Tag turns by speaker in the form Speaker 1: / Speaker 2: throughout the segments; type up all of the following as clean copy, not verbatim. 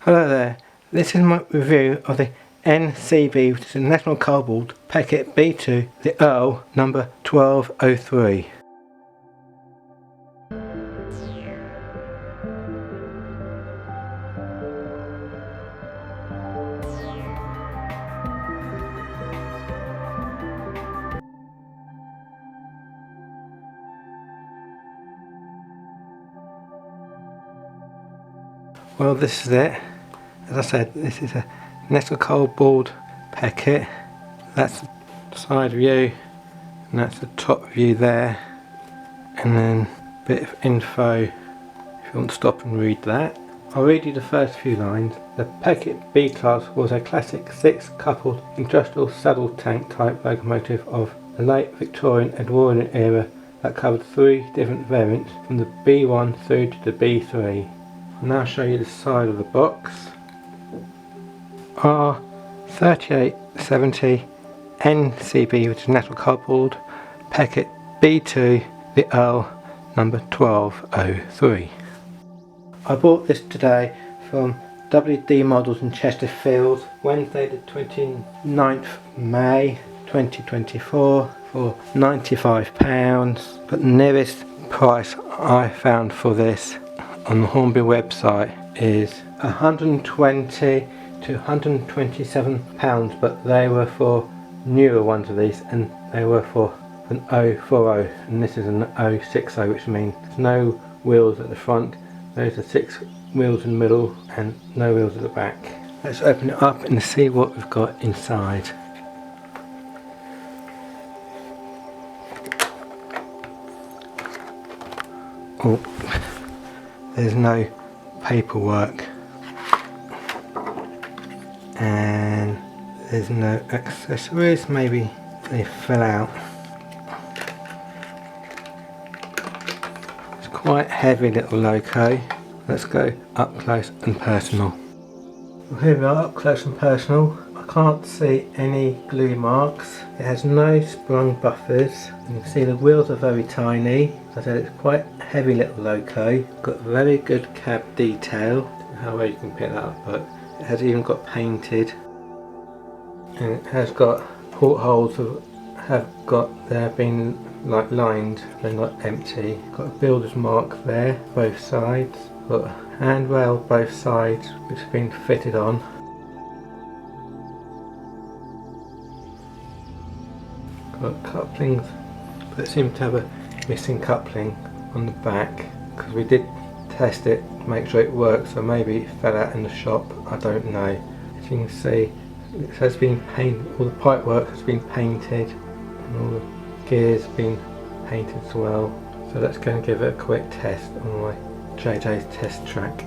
Speaker 1: Hello there, this is my review of the NCB, which is the National Coalboard Peckett B2, the Earl number 1203. Well, this is it. As I said, this is a National Coalboard Peckett. That's the side view, and that's the top view there. And then a bit of info if you want to stop and read that. I'll read you the first few lines. The Peckett B-Class was a classic 6-coupled industrial saddle tank type locomotive of the late Victorian Edwardian era that covered 3 different variants from the B1 through to the B3. I'll now show you the side of the box. R3870 NCB, which is National Coalboard Peckett B2, the Earl number 1203. I bought this today from WD Models in Chesterfield, Wednesday the 29th May 2024 for £95, but the nearest price I found for this on the Hornby website is £120 to £127, but they were for newer ones of these, and they were for an 040, and this is an 060, which means no wheels at the front. Those are 6 wheels in the middle and no wheels at the back. Let's open it up and see what we've got inside. Oh, there's no paperwork and there's no accessories. Maybe they fell out. It's quite heavy little loco. Let's go up close and personal. Well, here we are, up close and personal. I can't see any glue marks. It has no sprung buffers. You can see the wheels are very tiny. As I said, it's quite heavy little loco. Got very good cab detail. I don't know how well you can pick that up, but it has even got painted. And it has got portholes that have got, they've been like lined, they're not empty. Got a builder's mark there, both sides. Got a handrail both sides, which has been fitted on. Got couplings, but it seems to have a missing coupling on the back, because we did test it to make sure it works, so maybe it fell out in the shop, I don't know. As you can see, it has been painted, all the pipework has been painted, and all the gears have been painted as well. So let's go and give it a quick test on my JJ's test track.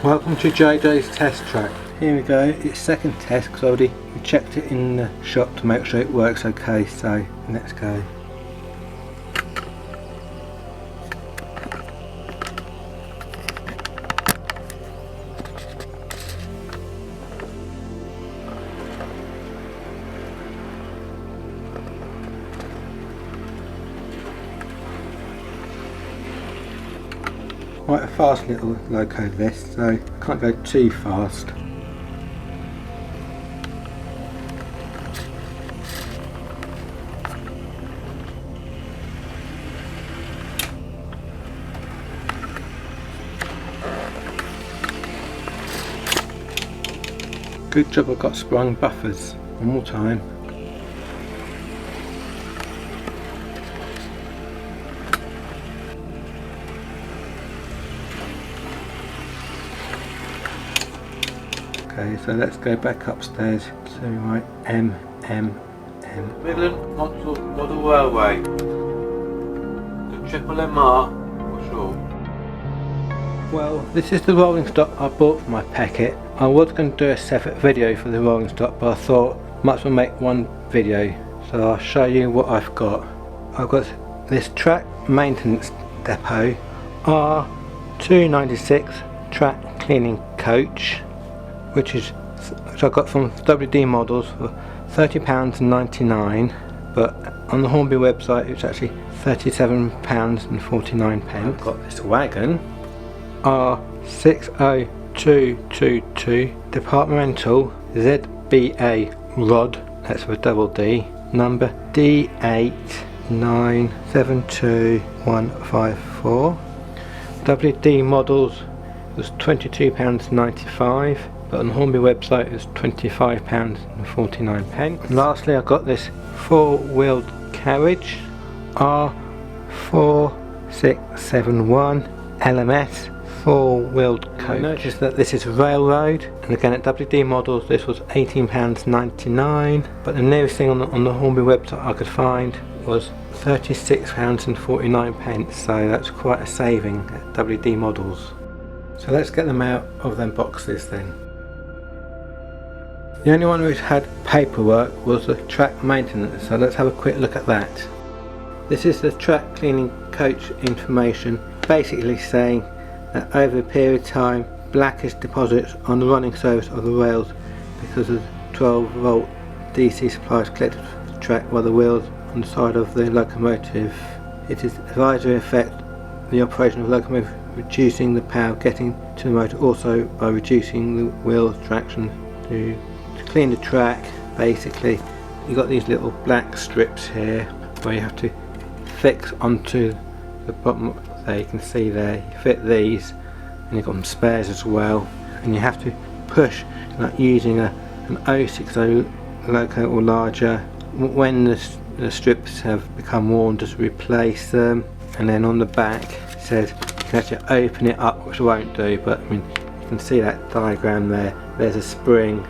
Speaker 1: Welcome to JJ's test track. Here we go, it's second test because I already checked it in the shop to make sure it works okay, so let's go. Quite a fast little loco this, so I can't go too fast. Good job I got sprung buffers. One more time. Okay, so let's go back upstairs to my Midland Model Railway. The Triple MR, for sure. Well, this is the rolling stock I bought for my Peckett. I was going to do a separate video for the rolling stock, but I thought might as well make one video. So I'll show you what I've got. I've got this track maintenance depot, R296 track cleaning coach, which I got from WD Models for £30.99, but on the Hornby website it's actually £37.49. I've got this Wagon, R602 222 Departmental ZBA rod, that's with double D, number D89725154. WD models was £22.95, but on the Hornby website it was £25.49. Lastly, I got this four-wheeled carriage R4671 LMS four-wheeled coach. Notice that this is railroad, and again at WD models this was £18.99, but the nearest thing on the Hornby website I could find was £36.49, so that's quite a saving at WD models. So let's get them out of them boxes then. The only one which had paperwork was the track maintenance, so let's have a quick look at that. This is the track cleaning coach information, basically saying that over a period of time blackish deposits on the running surface of the rails because of 12 volt DC supplies collected from the track by the wheels on the side of the locomotive. It is advisory affect the operation of the locomotive, reducing the power getting to the motor, also by reducing the wheel traction. To clean the track, basically you've got these little black strips here where you have to fix onto the bottom. There you can see there, you fit these, and you've got some spares as well, and you have to push like using an 060 loco or larger. When the strips have become worn, just replace them. And then on the back it says you can actually open it up, which I won't do, but I mean you can see that diagram there. There's a spring,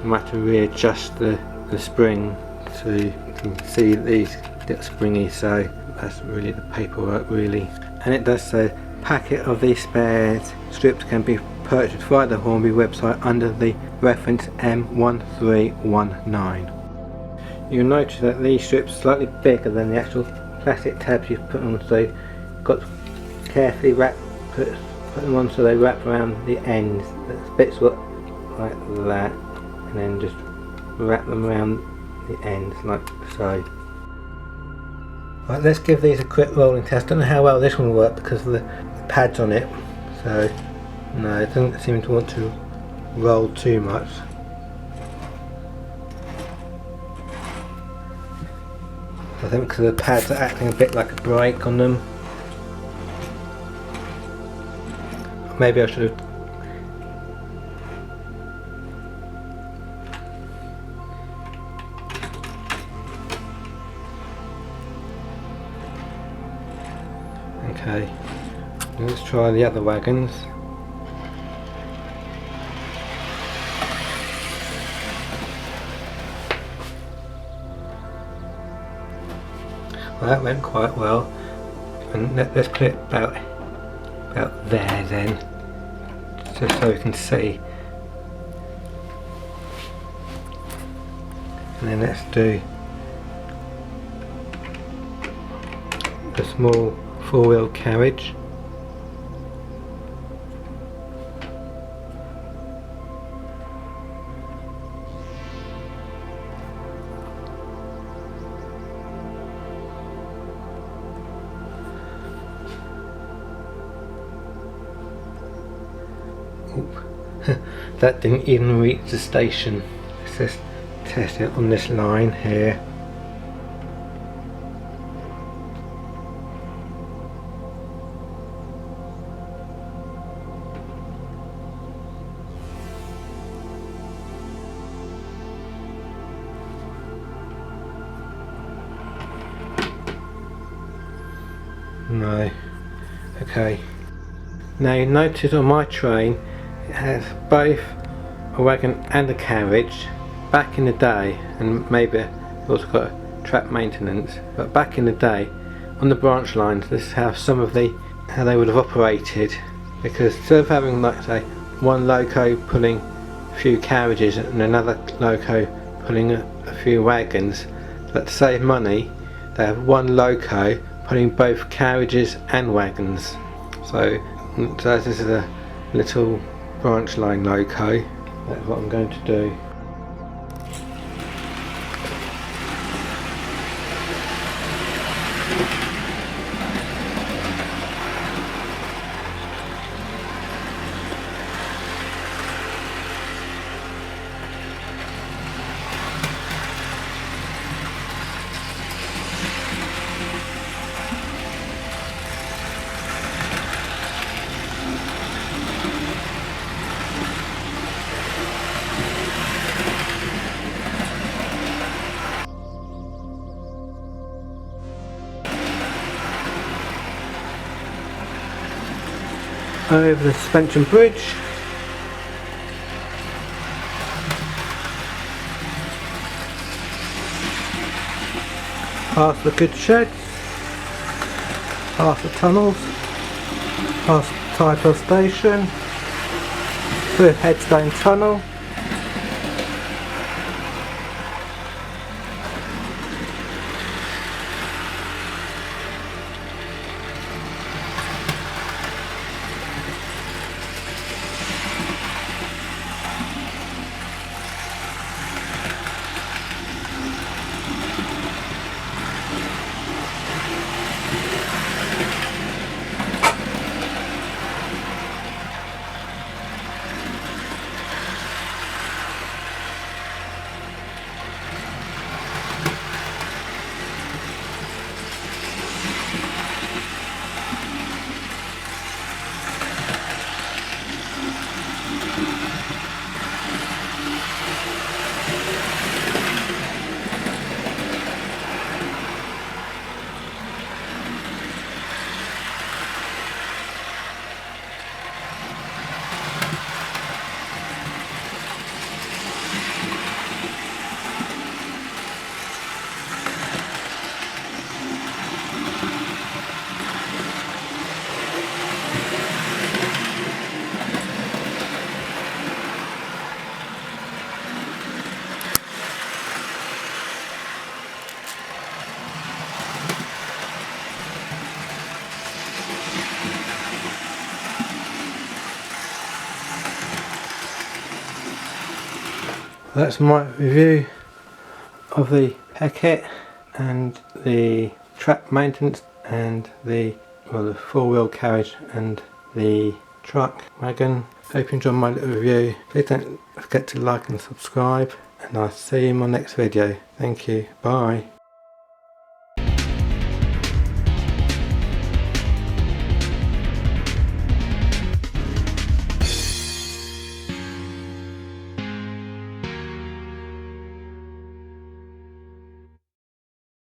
Speaker 1: you have to readjust the spring so you can see these little springy, so that's really the paperwork really. And it does say packet of these spares strips can be purchased via the Hornby website under the reference M1319. You'll notice that these strips are slightly bigger than the actual plastic tabs you've put on, so you've got to carefully put them on so they wrap around the ends. That's bits like that, and then just wrap them around the ends like so. Right, let's give these a quick rolling test. I don't know how well this one will work because of the pads on it, so no, it doesn't seem to want to roll too much. I think because the pads are acting a bit like a brake on them. Maybe I should have Okay, let's try the other wagons. Well, that went quite well, and let's put it about there then, just so we can see. And then let's do the small four-wheel carriage. That didn't even reach the station. Let's just test it on this line here. No. Okay. Now you notice on my train it has both a wagon and a carriage. Back in the day, and maybe it's also got a track maintenance, but back in the day on the branch lines this is how how they would have operated, because instead of having, like say, one loco pulling a few carriages and another loco pulling a few wagons, but to save money they have one loco pulling both carriages and wagons. So this is a little branch line loco. That's what I'm going to do. over the suspension bridge, past the goods sheds, past the tunnels, past Typer station, through Headstone Tunnel, That's my review of the Peckett and the track maintenance and the four-wheel carriage and the truck wagon. Hope you enjoyed my little review. Please don't forget to like and subscribe, and I'll see you in my next video. Thank you. Bye.